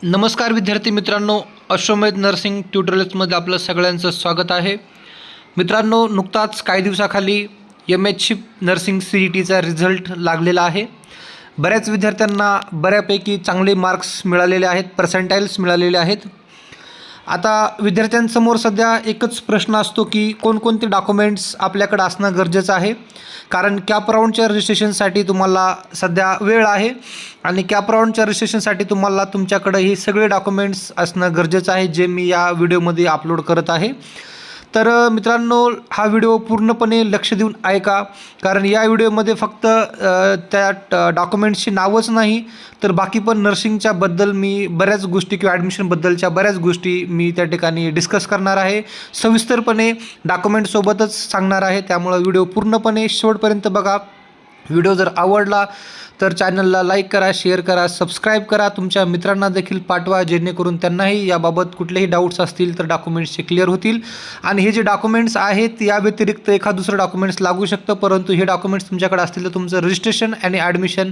नमस्कार विद्यार्थी मित्रांनो, अश्वमेध नर्सिंग ट्युटोरियल्समध्ये आपलं सगळ्यांचं स्वागत आहे. मित्रांनो, नुकताच काही दिवसाखाली MHC नर्सिंग CETचा रिझल्ट लागलेला आहे. बऱ्याच विद्यार्थ्यांना बऱ्यापैकी चांगले मार्क्स मिळालेले आहेत, पर्सेंटाइल्स मिळालेले आहेत. आता विद्यार्थ्यांसमोर सध्या एकच प्रश्न असतो की कोणकोणते डॉक्युमेंट्स आपल्याकडे असणं गरजेचं आहे. कारण कॅप राऊंडच्या रजिस्ट्रेशनसाठी तुम्हाला सध्या वेळ आहे आणि कॅप राऊंडच्या रजिस्ट्रेशनसाठी तुम्हाला तुमच्याकडे हे सगळे डॉक्युमेंट्स असणं गरजेचं आहे, जे मी या व्हिडिओमध्ये अपलोड करत आहे. तर मित्रांनो, हा व्हिडिओ पूर्णपणे लक्ष देऊन ऐका, कारण या व्हिडिओमध्ये फक्त त्या डॉक्युमेंट्सची नावच नाही तर बाकी पण नर्सिंगच्या बद्दल मी बऱ्याच गोष्टी किंवा ॲडमिशनबद्दलच्या बऱ्याच गोष्टी मी त्या ठिकाणी डिस्कस करणार आहे. सविस्तरपणे डॉक्युमेंटसोबतच सांगणार आहे. त्यामुळे व्हिडिओ पूर्णपणे शेवटपर्यंत बघा. व्हिडिओ जर आवडला तर चॅनलला लाईक करा, शेअर करा, सबस्क्राईब करा, तुमच्या मित्रांना देखील पाठवा, जेणेकरून त्यांनाही याबाबत कुठलेही डाऊट्स असतील तर डॉक्युमेंट्सचे क्लिअर होतील. आणि हे जे डॉक्युमेंट्स आहेत या व्यतिरिक्त एखाद दुसरं डॉक्युमेंट्स लागू शकतं, परंतु हे डॉक्युमेंट्स तुमच्याकडे असतील तर तुमचं रजिस्ट्रेशन आणि ॲडमिशन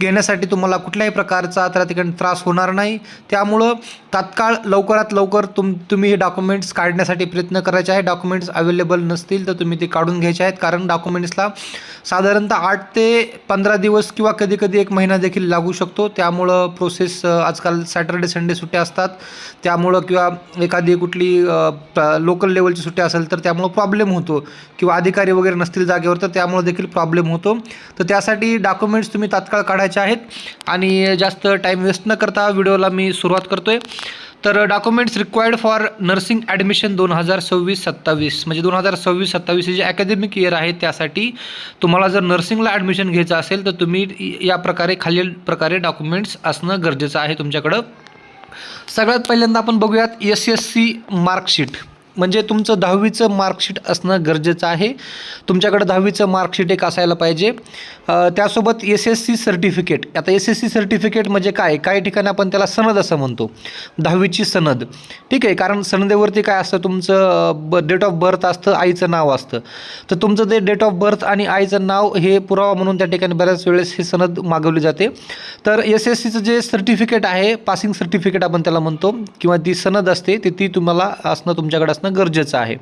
घेण्यासाठी तुम्हाला कुठल्याही प्रकारचा त्या ठिकाणी त्रास होणार नाही. त्यामुळं तात्काळ लवकरात लवकर तुम्ही हे डॉक्युमेंट्स काढण्यासाठी प्रयत्न करायचे आहे. डॉक्युमेंट्स अवेलेबल नसतील तर तुम्ही ते काढून घ्यायचे आहेत, कारण डॉक्युमेंट्सला साधारणतः 8 ते 15 दिवस किंवा कधी 1 महिना देखील लागू शकतो. त्यामुळं प्रोसेस आजकाल सॅटर्डे संडे सुट्ट्या असतात, त्यामुळं किंवा एखादी कुठली लोकल लेवलची सुट्टी असेल तर त्यामुळं प्रॉब्लेम होतो, किंवा अधिकारी वगैरे नसतील जागेवर तर त्यामुळं देखील प्रॉब्लेम होतो. तर त्यासाठी डॉक्युमेंट्स तुम्ही तात्काळ काढायचे आहेत. आणि जास्त टाईम वेस्ट न करता व्हिडिओला मी सुरुवात करतो आहे. तर documents required for nursing admission 2026-27 म्हणजे 2026-27 हे जे अकॅडमिक इयर आहे त्यासाठी तुम्हाला जर नर्सिंगला ॲडमिशन घ्यायचं असेल तर तुम्ही या प्रकारे खालील प्रकारे डॉक्युमेंट्स असणं गरजेचं आहे तुमच्याकडं. सगळ्यात पहिल्यांदा आपण बघूयात SSC मार्कशीट, म्हणजे तुमचं 10वीचं मार्कशीट असणं गरजेचं आहे. तुमच्याकडं 10वीचं मार्कशीट एक असायला पाहिजे. त्यासोबत SSC सर्टिफिकेट. आता SSC सर्टिफिकेट म्हणजे काय, काही ठिकाणी आपण त्याला सनद असं म्हणतो, 10वीची सनद. ठीक आहे, कारण सनदेवरती काय असतं, तुमचं डेट ऑफ बर्थ असतं, आईचं नाव असतं. तर तुमचं ते डेट ऑफ बर्थ आणि आईचं नाव हे पुरावा म्हणून त्या ठिकाणी बऱ्याच वेळेस हे सनद मागवली जाते. तर SSCचं जे सर्टिफिकेट आहे, पासिंग सर्टिफिकेट आपण त्याला म्हणतो, किंवा ती सनद असते ती तुम्हाला तुमच्याकडे असणं गरजेचं आहे.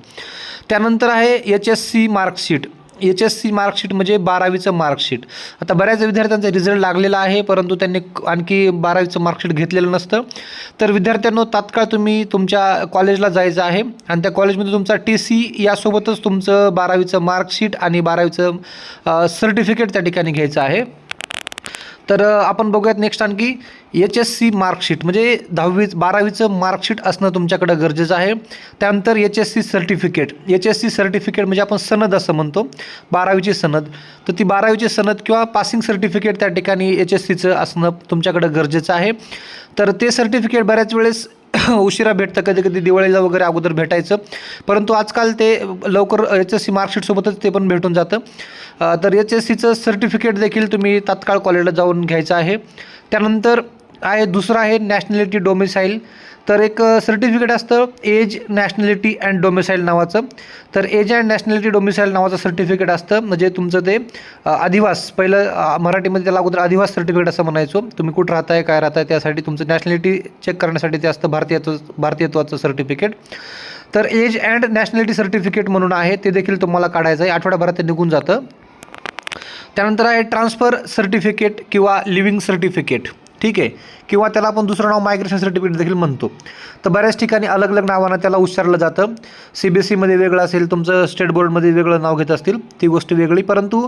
त्यानंतर आहे HSC मार्कशीट. HSC मार्कशीट म्हणजे 12वीचं मार्कशीट. आता बऱ्याच विद्यार्थ्यांचा रिझल्ट लागलेला आहे, परंतु त्यांनी आणखी 12वीचं मार्कशीट घेतलेलं नसतं. तर विद्यार्थ्यांनो, तात्काळ तुम्ही तुमच्या कॉलेजला जायचं आहे आणि त्या कॉलेजमध्ये तुमचा TC यासोबतच तुमचं 12वीचं मार्कशीट आणि 12वीचं सर्टिफिकेट त्या ठिकाणी घ्यायचं आहे. तर आपण बघूयात नेक्स्ट आणखी HSC मार्कशीट म्हणजे 12वीचं मार्कशीट असणं तुमच्याकडं गरजेचं आहे. त्यानंतर HSC सर्टिफिकेट. HSC सर्टिफिकेट म्हणजे आपण सनद असं म्हणतो, 12वीची सनद. तर ती 12वीची सनद किंवा पासिंग सर्टिफिकेट त्या ठिकाणी HSCचं असणं तुमच्याकडं गरजेचं आहे. तर ते सर्टिफिकेट बऱ्याच वेळेस उशिरा भेटतं, कधी दिवाळीला वगैरे अगोदर भेटायचं, परंतु आजकाल ते लवकर HSC मार्कशीटसोबतच ते पण भेटून जातं. तर HSCचं सर्टिफिकेट देखील तुम्ही तात्काळ कॉलेजला जाऊन घ्यायचं आहे. त्यानंतर दुसरं आहे नॅशनॅलिटी डोमिसाईल. तर एक सर्टिफिकेट असतं एज, नॅशनॅलिटी अँड डोमिसाईल नावाचं. तर एज अँड नॅशनॅलिटी डोमिसाईल नावाचं सर्टिफिकेट असतं, म्हणजे तुमचं ते अधिवास, पहिलं मराठीमध्ये त्याला अगोदर अधिवास सर्टिफिकेट असं म्हणायचो. तुम्ही कुठं राहताय, काय राहताय, त्यासाठी तुमचं नॅशनॅलिटी चेक करण्यासाठी ते असतं भारतीयत्वाचं सर्टिफिकेट. तर एज अँड नॅशनॅलिटी सर्टिफिकेट म्हणून आहे, ते देखील तुम्हाला काढायचं आहे. आठवड्याभरात ते निघून जातं. त्यानंतर आहे ट्रान्सफर सर्टिफिकेट किंवा लिव्हिंग सर्टिफिकेट. ठीक आहे, किंवा त्याला आपण दुसरं नाव मायग्रेशन सर्टिफिकेट देखील म्हणतो. तर बऱ्याच ठिकाणी अलग अलग नावानं त्याला उच्चारलं जातं. CBSEमध्ये वेगळं असेल, तुमचं स्टेट बोर्डमध्ये वेगळं नाव घेत असतील, ती गोष्ट वेगळी. परंतु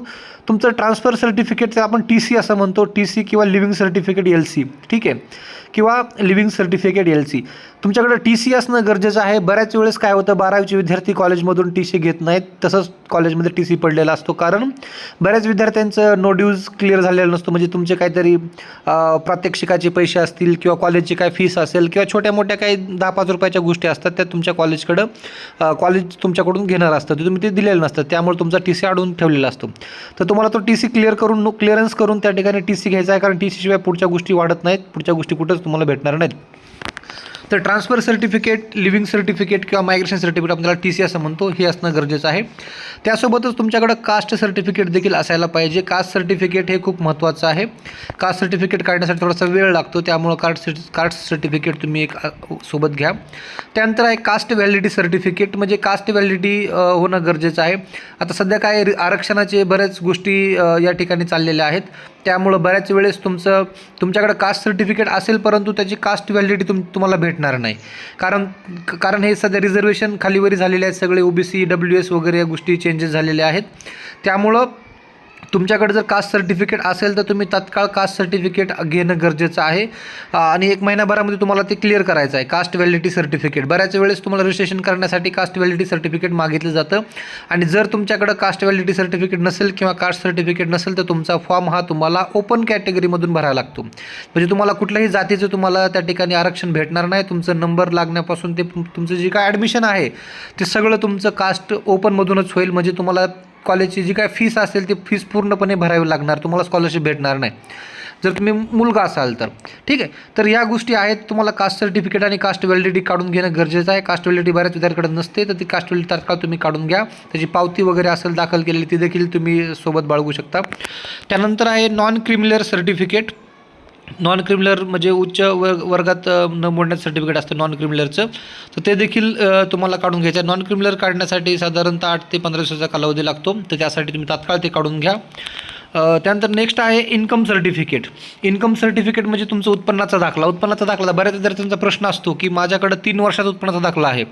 तुमचं ट्रान्सफर सर्टिफिकेट त्याला आपण TC असं म्हणतो, TC किंवा लिव्हिंग सर्टिफिकेट LC. ठीक आहे, किंवा लिव्हिंग सर्टिफिकेट LC. तुमच्याकडे TC असणं गरजेचं आहे. बऱ्याच वेळेस काय होतं, 12वीचे विद्यार्थी कॉलेजमधून TC घेत नाहीत, तसंच कॉलेजमध्ये TC पडलेला असतो, कारण बऱ्याच विद्यार्थ्यांचं नो ड्यूज क्लिअर झालेलं नसतं. म्हणजे तुमचे काहीतरी प्रात्यक्षिकाचे पैसे असतील, किंवा कॉलेजची काय फीस असेल, किंवा छोट्या मोठ्या काही 10-5 रुपयाच्या गोष्टी असतात, त्या तुमच्या कॉलेज तुमच्याकडून घेणार असतं, ते तुम्ही ते दिलेलं नसतं. त्यामुळे तुमचा TC अडवून ठेवलेला असतो. तर तुम्हाला तो TC क्लिअरन्स करून त्या ठिकाणी TC घ्यायचा आहे, कारण TC शिवाय पुढच्या गोष्टी वाढत नाहीत, पुढच्या गोष्टी कुठंच तुम्हाला भेटणार नाहीत. तर ट्रान्सफर सर्टिफिकेट, लिव्हिंग सर्टिफिकेट किंवा मायग्रेशन सर्टिफिकेट आपल्याला TC असं म्हणतो, हे असणं गरजेचं आहे. त्यासोबतच तुमच्याकडं कास्ट सर्टिफिकेट देखील असायला पाहिजे. कास्ट सर्टिफिकेट हे खूप महत्त्वाचं आहे. कास्ट सर्टिफिकेट काढण्यासाठी थोडासा वेळ लागतो, त्यामुळं कास्ट सर्टिफिकेट तुम्ही एक सोबत घ्या. त्यानंतर आहे कास्ट व्हॅलिडिटी सर्टिफिकेट, म्हणजे कास्ट व्हॅलिडिटी होणं गरजेचं आहे. आता सध्या काय आरक्षणाचे बऱ्याच गोष्टी या ठिकाणी चाललेल्या आहेत, त्यामुळं बऱ्याच वेळेस तुमच्याकडे कास्ट सर्टिफिकेट असेल परंतु त्याची कास्ट व्हॅलिडिटी तुम्हाला भेटणार नाही. कारण हे सध्या रिझर्वेशन खालीवरी झालेले आहेत, सगळे OBC WS वगैरे या गोष्टी चेंजेस झालेल्या आहेत. त्यामुळं तुमच्याकडे जर कास्ट सर्टिफिकेट असेल तर तुम्ही तात्काळ कास्ट सर्टिफिकेट घेणं गरजेचं आहे आणि 1 महिन्याभरामध्ये तुम्हाला ते क्लिअर करायचं आहे. कास्ट व्हॅलिडिटी सर्टिफिकेट बऱ्याच वेळेस तुम्हाला रजिस्ट्रेशन करण्यासाठी कास्ट व्हॅलिडिटी सर्टिफिकेट मागितलं जातं आणि जर तुमच्याकडे कास्ट व्हॅलिडिटी सर्टिफिकेट नसेल किंवा कास्ट सर्टिफिकेट नसेल तर तुमचा फॉर्म हा तुम्हाला ओपन कॅटेगरीमधून भरावा लागतो. म्हणजे तुम्हाला कुठल्याही जातीचं तुम्हाला त्या ठिकाणी आरक्षण भेटणार नाही. तुमचं नंबर लागण्यापासून ते तुमचं जे काय ॲडमिशन आहे ते सगळं तुमचं कास्ट ओपनमधूनच होईल. म्हणजे तुम्हाला कॉलेजची जी काय फीस असेल ती फीस पूर्णपणे भरावी लागणार, तुम्हाला स्कॉलरशिप भेटणार नाही जर तुम्ही मुलगा असाल तर. ठीक आहे, तर या गोष्टी आहेत. तुम्हाला कास्ट सर्टिफिकेट आणि कास्ट व्हॅलिडिटी काढून घेणं गरजेचं आहे. कास्ट व्हॅलिडिटी बऱ्याच विद्यार्थ्याकडे नसते, तर ती कास्ट व्हॅलिडिटी तात्काळ तुम्ही काढून घ्या. त्याची पावती वगैरे असेल दाखल केलेली ती देखील तुम्ही सोबत बाळगू शकता. त्यानंतर आहे non criminal certificate. Non criminal म्हणजे उच्च वर्गात न मोडण्याचं सर्टिफिकेट असतं नॉन क्रिमिनलचं, तर ते देखील तुम्हाला काढून घ्यायचं आहे. नॉन क्रिमिनल काढण्यासाठी साधारणतः 8 ते 15 दिवसाचा कालावधी लागतो, तर त्यासाठी तुम्ही तात्काळ ते काढून घ्या. त्यानंतर नेक्स्ट आहे इन्कम सर्टिफिकेट. इन्कम सर्टिफिकेट म्हणजे तुमचं उत्पन्नाचा दाखला. उत्पन्नाचा दाखला बऱ्याच विद्यार्थ्यांचा प्रश्न असतो की माझ्याकडं 3 वर्षाचा उत्पन्नाचा दाखला आहे.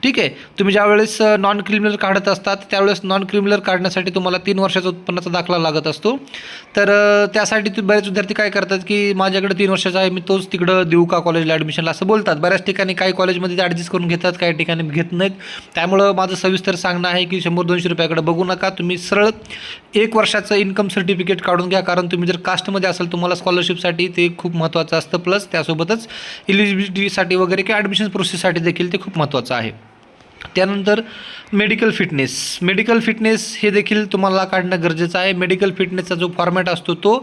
ठीक आहे, तुम्ही ज्यावेळेस नॉन क्रिमिनल काढत असतात त्यावेळेस नॉन क्रिमिनल काढण्यासाठी तुम्हाला 3 वर्षाचा उत्पन्नाचा दाखला लागत असतो. तर त्यासाठी बरेच विद्यार्थी काय करतात की माझ्याकडे 3 वर्षाचा आहे, मी तोच तिकडं देऊ का कॉलेजला ॲडमिशनला असं बोलतात. बऱ्याच ठिकाणी काही कॉलेजमध्ये ते ॲडजस्ट करून घेतात, काही ठिकाणी घेत नाहीत. त्यामुळं माझं सविस्तर सांगणं आहे की 100-200 रुपयाकडे बघू नका, तुम्ही सरळ 1 वर्षाचं इन्कम सर्टिफिकेट काढून घ्या. कारण तुम्ही जर कास्टमध्ये असाल तुम्हाला स्कॉलरशिपसाठी ते खूप महत्त्वाचं असतं, प्लस त्यासोबतच इलिजिबिलिटीसाठी वगैरे किंवा ॲडमिशन प्रोसेससाठी देखील ते खूप महत्त्वाचं आहे. त्यानंतर मेडिकल फिटनेस हे देखील तुम्हाला काढणं गरजेचं आहे. मेडिकल फिटनेसचा जो फॉर्मॅट असतो तो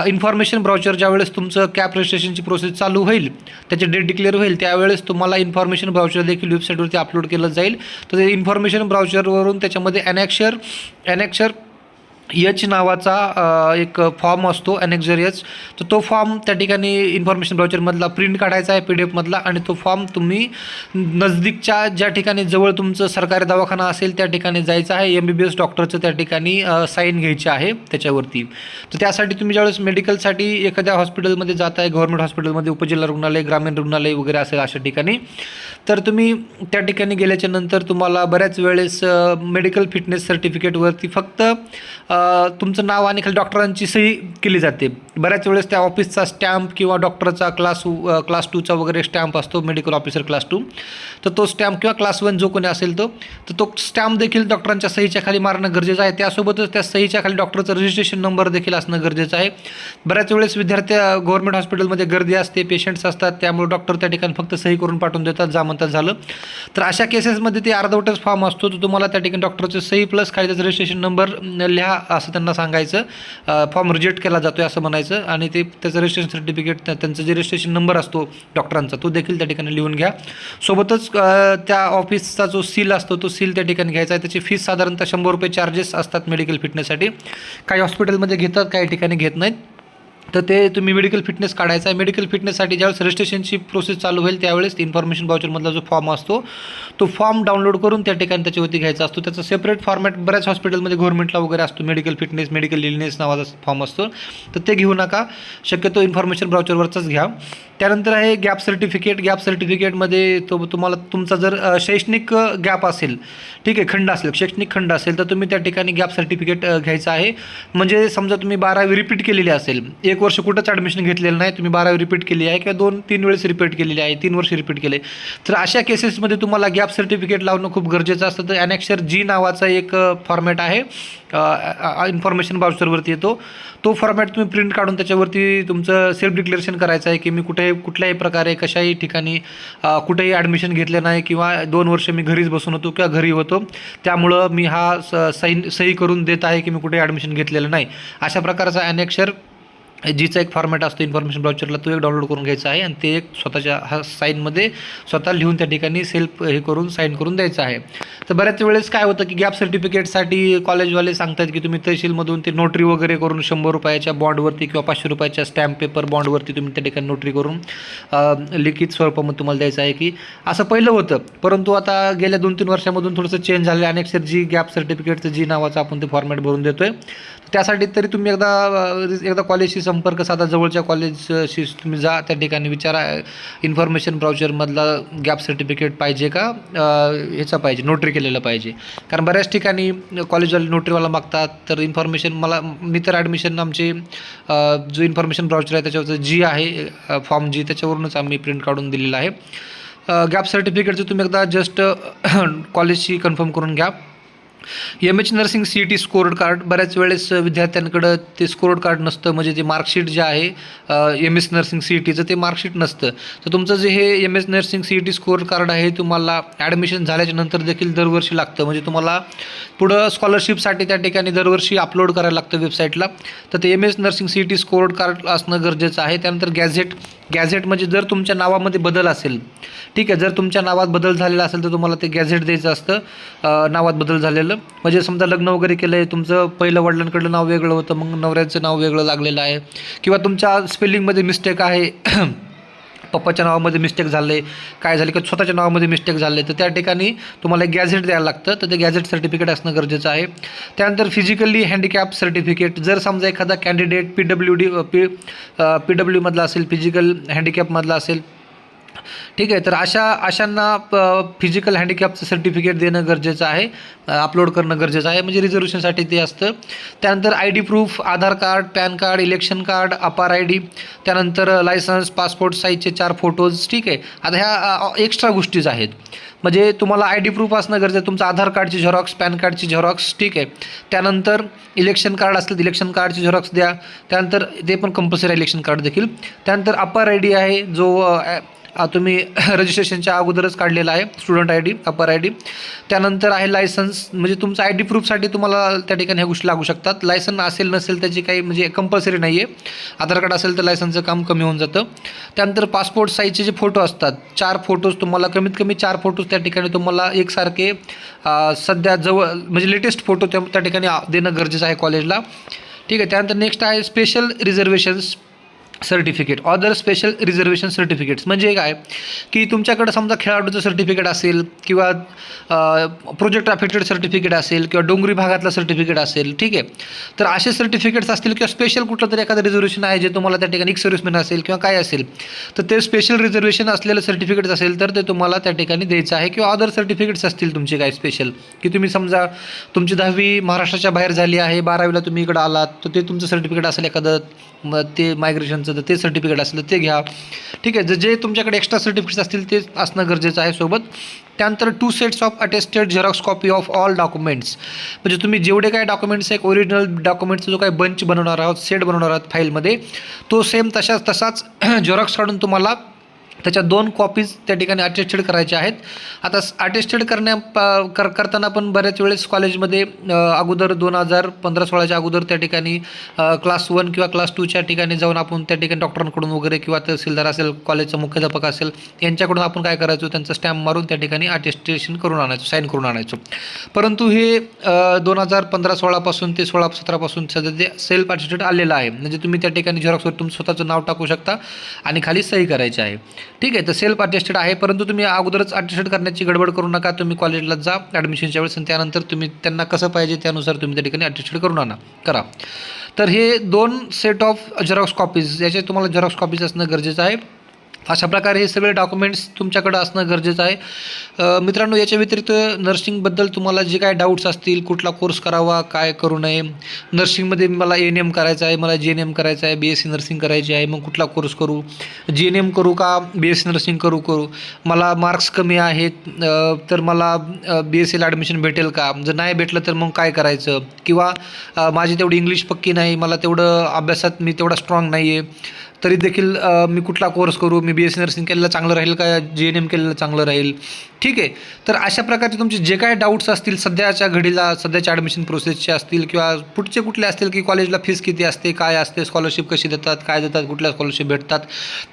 इन्फॉर्मेशन ब्राउचर ज्यावेळेस तुमचं कॅप रजिस्ट्रेशनची प्रोसेस चालू होईल, त्याची डेट डिक्लेअर होईल, त्यावेळेस तुम्हाला इन्फॉर्मेशन ब्राउचर देखील वेबसाईटवरती अपलोड केलं जाईल. तर ते इन्फॉर्मेशन ब्राउचरवरून त्याच्यामध्ये ॲनेक्शर H नावाचा एक फॉर्म असतो, ॲनेक्झर H. तर तो फॉर्म त्या ठिकाणी इन्फॉर्मेशन ब्राउचरमधला प्रिंट काढायचा आहे PDF आणि तो फॉर्म तुम्ही नजदीकच्या ज्या ठिकाणी जवळ तुमचं सरकारी दवाखाना असेल त्या ठिकाणी जायचं आहे. MBBS डॉक्टरचं त्या ठिकाणी साईन घ्यायची आहे त्याच्यावरती. तर त्यासाठी तुम्ही ज्यावेळेस मेडिकलसाठी एखाद्या हॉस्पिटलमध्ये जात आहे, गव्हर्नमेंट हॉस्पिटलमध्ये, उपजिल्हा रुग्णालय, ग्रामीण रुग्णालय वगैरे असेल अशा ठिकाणी, तर तुम्ही त्या ठिकाणी गेल्याच्या नंतर तुम्हाला बऱ्याच वेळेस मेडिकल फिटनेस सर्टिफिकेटवरती फक्त तुमचं नाव आणि खाली डॉक्टरांची सही केली जाते. बऱ्याच वेळेस त्या ऑफिसचा स्टॅम्प किंवा डॉक्टरचा क्लास 2चा वगैरे स्टॅम्प असतो, मेडिकल ऑफिसर क्लास 2, तर तो स्टॅम्प किंवा क्लास 1 जो कोणी असेल तर तो स्टॅम्प देखील डॉक्टरांच्या सहीच्या खाली मारणं गरजेचं आहे. त्यासोबतच त्या सहीच्या खाली डॉक्टरचं रजिस्ट्रेशन नंबर देखील असणं गरजेचं आहे. बऱ्याच वेळेस विद्यार्थी गव्हर्नमेंट हॉस्पिटलमध्ये गर्दी असते, पेशंट्स असतात, त्यामुळे डॉक्टर त्या ठिकाणी फक्त सही करून पाठवून देतात, जा म्हणतात झालं. तर अशा केसेसमध्ये ते अर्धवटच फॉर्म असतो, तर तुम्हाला त्या ठिकाणी डॉक्टरचं सही प्लस खाली त्याचं रजिस्ट्रेशन नंबर लिहा असं त्यांना सांगायचं. फॉर्म रिजेक्ट केला जातो असं म्हणायचं आणि ते त्याचं रजिस्ट्रेशन सर्टिफिकेट, त्यांचं जे रजिस्ट्रेशन नंबर असतो डॉक्टरांचा तो देखील त्या ठिकाणी लिहून घ्या. सोबतच त्या ऑफिसचा जो सील असतो तो सील त्या ठिकाणी घ्यायचा आहे. त्याची फीस साधारणतः 100 रुपये चार्जेस असतात मेडिकल फिटनेससाठी. काही हॉस्पिटलमध्ये घेतात, काही ठिकाणी घेत नाहीत. तर ते तुम्ही मेडिकल फिटनेस काढायचा आहे. मेडिकल फिटनेससाठी ज्यावेळेस रजिस्ट्रेशनची प्रोसेस चालू होईल त्यावेळेस इन्फॉर्मेशन ब्राउचरमधला जो फॉर्म असतो तो फॉर्म डाउनलोड करून त्या ठिकाणी त्याच्यावरती घ्यायचा असतो. त्याचा सेपरेट फॉर्मॅट बऱ्याच हॉस्पिटलमध्ये गव्हर्नमेंटला वगैरे असतो, मेडिकल फिटनेस, मेडिकल इलनेस नावाचा फॉर्म असतो, तर ते घेऊ नका, शक्यतो इन्फॉर्मेशन ब्राउचरवरचाच घ्या. त्यानंतर आहे गॅप सर्टिफिकेट. गॅप सर्टिफिकेटमध्ये तुम्हाला तुमचा जर शैक्षणिक गॅप असेल, ठीक आहे, खंड असेल, शैक्षणिक खंड असेल तर तुम्ही त्या ठिकाणी गॅप सर्टिफिकेट घ्यायचं आहे. म्हणजे समजा तुम्ही 12वी रिपीट केलेली असेल, 1 वर्ष कुठंच ॲडमिशन घेतलेलं नाही, तुम्ही 12वी रिपीट केली आहे किंवा 2-3 वेळेस रिपीट केलेली आहे, 3 वर्ष रिपीट केले, तर अशा केसेसमध्ये तुम्हाला गॅप सर्टिफिकेट लावणं खूप गरजेचं असतं. तर ॲनेक्शर G नावाचा एक फॉर्मॅट आहे, इन्फॉर्मेशन ब्राउचरवरती येतो. तो फॉर्मॅट तुम्ही प्रिंट काढून त्याच्यावरती तुमचं सेल्फ डिक्लेरेशन करायचं आहे की मी कुठल्याही प्रकारे कशाही ठिकाणी कुठेही ॲडमिशन घेतलं नाही किंवा 2 वर्ष मी घरीच बसून होतो किंवा घरी होतो, त्यामुळं मी हा सही करून देत आहे की मी कुठेही ॲडमिशन घेतलेलं नाही. अशा प्रकारचा ॲनेक्शर जीचा एक फॉर्मॅट असतो इन्फॉर्मेशन ब्राउचरला, तो एक डाउनलोड करून घ्यायचा आहे आणि ते एक स्वतःच्या साईनमध्ये स्वतः लिहून त्या ठिकाणी सेल्फ हे करून साईन करून द्यायचं आहे. तर बऱ्याच वेळेस काय होतं की गॅप सर्टिफिकेटसाठी कॉलेजवाले सांगतात की तुम्ही तहसीलमधून ते नोटरी वगैरे करून 100 रुपयाच्या बॉन्डवरती किंवा 500 रुपयाच्या स्टॅम्प पेपर बॉन्डवरती तुम्ही त्या ठिकाणी नोटरी करून लिखित स्वरूपामध्ये तुम्हाला द्यायचं आहे, की असं पहिलं होतं. परंतु आता गेल्या 2-3 वर्षामधून थोडंसं चेंज झालं आहे. अनेक जी गॅप सर्टिफिकेटचं जी नावाचं आपण ते फॉर्मॅट भरून देतो आहे. त्यासाठी तरी तुम्ही एकदा कॉलेजशी संपर्क साधा, जवळच्या कॉलेजशी तुम्ही जा, त्या ठिकाणी विचारा इन्फॉर्मेशन ब्राउचरमधला गॅप सर्टिफिकेट पाहिजे का ह्याचा पाहिजे, नोटरी केलेलं पाहिजे. कारण बऱ्याच ठिकाणी कॉलेजवाले नोटरीवाला मागतात. तर इन्फॉर्मेशन मी तर ॲडमिशन आमचे जो इन्फॉर्मेशन ब्राउचर आहे त्याच्यावरचं जी आहे फॉर्म जी, त्याच्यावरूनच आम्ही प्रिंट काढून दिलेलं आहे. गॅप सर्टिफिकेटचं तुम्ही एकदा जस्ट कॉलेजशी कन्फर्म करून घ्या. MH nursing CET scored card, बऱ्याच वेळेस विद्यार्थ्यांकडं ते स्कोर्ड कार्ड नसतं, म्हणजे जे मार्कशीट जे आहे MS नर्सिंग CETचं ते मार्कशीट नसतं. तर तुमचं जे हे MS nursing CET scored card आहे तुम्हाला ॲडमिशन झाल्याच्या नंतर देखील दरवर्षी लागतं. म्हणजे तुम्हाला पुढं स्कॉलरशिपसाठी त्या ठिकाणी दरवर्षी अपलोड करायला लागतं वेबसाईटला. तर ते MS nursing CET scored card असणं गरजेचं आहे. त्यानंतर गॅझेट म्हणजे जर तुमच्या नावामध्ये बदल असेल, ठीक आहे, जर तुमच्या नावात बदल झालेला असेल तर तुम्हाला ते गॅझेट द्यायचं असतं, नावात बदल झालेलं. म्हणजे समजा लग्न वगैरे केलं आहे, तुमचं पहिलं वडिलांकडलं नाव वेगळं होतं, मग नवऱ्याचं नाव वेगळं लागलेलं आहे, किंवा तुमच्या स्पेलिंगमध्ये मिस्टेक आहे, पप्पाच्या नावामध्ये मिस्टेक झालं आहे, काय झालं की स्वतःच्या नावामध्ये मिस्टेक झालं आहे, तर त्या ठिकाणी तुम्हाला एक गॅझेट द्यायला लागतं. तर ते गॅझेट सर्टिफिकेट असणं गरजेचं आहे. त्यानंतर फिजिकली हँडिकॅप सर्टिफिकेट, जर समजा एखादा कॅन्डिडेट PWमधला असेल, फिजिकल हँडिकॅपमधला असेल, ठीक आहे, तर अशांना फिजिकल हँडिकॅपचं सर्टिफिकेट देणं गरजेचं आहे, अपलोड करणं गरजेचं आहे, म्हणजे रिझर्वेशनसाठी ते असतं. त्यानंतर ID proof, Aadhaar card, PAN card, election card, APAAR ID, त्यानंतर लायसन्स, पासपोर्ट साईजचे 4 फोटोज, ठीक आहे. आता ह्या एक्स्ट्रा गोष्टीच आहेत. म्हणजे तुम्हाला ID प्रूफ असणं गरजेचं आहे, तुमचं आधार कार्डची झेरॉक्स, पॅन कार्डची झेरॉक्स, ठीक आहे. त्यानंतर इलेक्शन कार्ड असलं तर इलेक्शन कार्डची झेरॉक्स द्या. त्यानंतर ते पण कंपल्सरी इलेक्शन कार्ड देखील. त्यानंतर अपार ID आहे, जो तुम्ही रजिस्ट्रेशनच्या अगोदरच काढलेला आहे, स्टुडंट ID, अपार ID. त्यानंतर आहे लायसन्स, म्हणजे तुमचं ID प्रूफसाठी तुम्हाला त्या ठिकाणी ह्या गोष्टी लागू शकतात. लायसन असेल नसेल त्याची काही म्हणजे कंपल्सरी नाही आहे. आधार कार्ड असेल तर लायसनचं काम कमी होऊन जातं. त्यानंतर पासपोर्ट साईजचे जे फोटो असतात, 4 फोटोज तुम्हाला, कमीत कमी 4 फोटोज त्या ठिकाणी तुम्हाला एकसारखे सध्या जवळ म्हणजे लेटेस्ट फोटो त्या ठिकाणी देणं गरजेचं आहे कॉलेजला, ठीक आहे. त्यानंतर नेक्स्ट आहे special reservations certificate, other special reservation certificates. म्हणजे काय की तुमच्याकडं समजा खेळाडूचं सर्टिफिकेट असेल, किंवा प्रोजेक्ट अफेक्टेड सर्टिफिकेट असेल, किंवा डोंगरी भागातलं सर्टिफिकेट असेल, ठीक आहे. तर असे सर्टिफिकेट्स असतील, किंवा स्पेशल कुठलं तरी एखादं रिझर्वेशन आहे जे तुम्हाला त्या ठिकाणी, एक सर्व्हिसमॅन असेल किंवा काय असेल, तर ते स्पेशल रिझर्वेशन असलेलं सर्टिफिकेट्स असेल तर ते तुम्हाला त्या ठिकाणी द्यायचं आहे. किंवा अदर सर्टिफिकेट्स असतील तुमचे काय स्पेशल, की तुम्ही समजा तुमची 10वी महाराष्ट्राच्या बाहेर झाली आहे, 12वीला तुम्ही इकडं आलात, तर ते तुमचं सर्टिफिकेट असेल एखादं, मग ते मायग्रेशनचं तर ते सर्टिफिकेट असलं ते घ्या, ठीक आहे. जे तुमच्याकडे एक्स्ट्रा सर्टिफिकेट्स असतील ते असणं गरजेचं आहे सोबत. त्यानंतर 2 sets of attested Xerox copy of all documents, म्हणजे तुम्ही जेवढे काही डॉक्युमेंट्स एक ओरिजिनल डॉक्युमेंटचा जो काही बंच बनवणार आहोत, सेट बनवणार आहोत फाईलमध्ये, तो सेम तसाच झेरॉक्स काढून तुम्हाला त्याच्या 2 कॉपीज त्या ठिकाणी अटेस्टेड करायच्या आहेत. आता अटेस्टेड करताना पण बऱ्याच वेळेस कॉलेजमध्ये अगोदर 2015-16च्या अगोदर त्या ठिकाणी क्लास 1 किंवा क्लास 2च्या ठिकाणी जाऊन आपण त्या ठिकाणी डॉक्टरांकडून वगैरे, किंवा तहसीलदार असेल, कॉलेजचा मुख्याध्यापक असेल, यांच्याकडून आपण काय करायचो, त्यांचा स्टॅम्प मारून त्या ठिकाणी अटेस्टेशन करून आणायचो, साईन करून आणायचो. परंतु हे 2015-16पासून ते 16-17पासून सध्या ते सेल्फ अटेस्टेड आलेलं आहे. म्हणजे तुम्ही त्या ठिकाणी झेरॉक्सवर तुमचं स्वतःचं नाव टाकू शकता आणि खाली सही करायची आहे, ठीक आहे. तर सेल्फ अटेस्टेड आहे. परंतु तुम्ही अगोदरच अटेस्टेड करण्याची गडबड करू नका. तुम्ही कॉलेजला जा ॲडमिशनच्या वेळेस, आणि त्यानंतर तुम्ही त्यांना कसं पाहिजे त्यानुसार तुम्ही त्या ठिकाणी अटेस्टेड करून करा. तर हे 2 सेट ऑफ झेरॉक्स कॉपीज, याचे तुम्हाला झेरॉक्स कॉपीज असणं गरजेचं आहे. अशा प्रकारे हे सगळे डॉक्युमेंट्स तुमच्याकडं असणं गरजेचं आहे. मित्रांनो, याच्या व्यतिरिक्त नर्सिंगबद्दल तुम्हाला जे काय डाऊट्स असतील, कुठला कोर्स करावा, काय करू नये, नर्सिंगमध्ये मला ANM करायचं आहे, मला GNM करायचं आहे, BSc नर्सिंग करायची आहे, मग कुठला कोर्स करू, GNM करू का BSc नर्सिंग करू, मला मार्क्स कमी आहेत तर मला BScला ॲडमिशन भेटेल का, जर नाही भेटलं तर मग काय करायचं, किंवा माझी तेवढी इंग्लिश पक्की नाही, मला तेवढं अभ्यासात मी तेवढा स्ट्रॉंग नाही आहे, तरी देखील मी कुठला कोर्स करू, मी BSc नर्सिंग केलेलं चांगलं राहील का GNM केलेलं चांगलं राहील, ठीक आहे. तर अशा प्रकारचे तुमचे जे काय डाऊट्स असतील सध्याच्या घडीला, सध्याच्या ॲडमिशन प्रोसेसचे असतील किंवा पुढचे कुठले असतील की कॉलेजला फीस किती असते, काय असते, स्कॉलरशिप कशी देतात, काय देतात, कुठल्या स्कॉलरशिप भेटतात,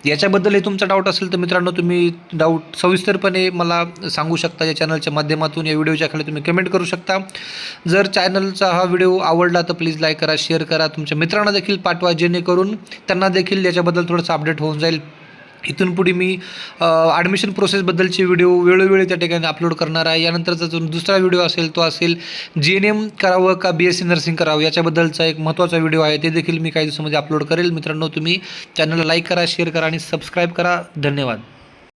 याच्याबद्दलही तुमचा डाऊट असेल तर मित्रांनो तुम्ही डाऊट सविस्तरपणे मला सांगू शकता. या चॅनलच्या माध्यमातून या व्हिडिओच्या खाली तुम्ही कमेंट करू शकता. जर चॅनलचा हा व्हिडिओ आवडला तर प्लीज लाईक करा, शेअर करा, तुमच्या मित्रांना देखील पाठवा, जेणेकरून त्यांना देखील याच्याबद्दल थोडंसं अपडेट होऊन जाईल. इथून पुढे मी ॲडमिशन प्रोसेसबद्दलचे व्हिडिओ वेळोवेळी त्या ठिकाणी अपलोड करणार आहे. यानंतरचा जो दुसरा व्हिडिओ असेल तो असेल GNM करावं का BSc नर्सिंग करावं याच्याबद्दलचा एक महत्त्वाचा व्हिडिओ आहे, ते देखील मी काही दिवसामध्ये अपलोड करेल. मित्रांनो तुम्ही चॅनलला लाईक करा, शेअर करा आणि सबस्क्राईब करा. धन्यवाद.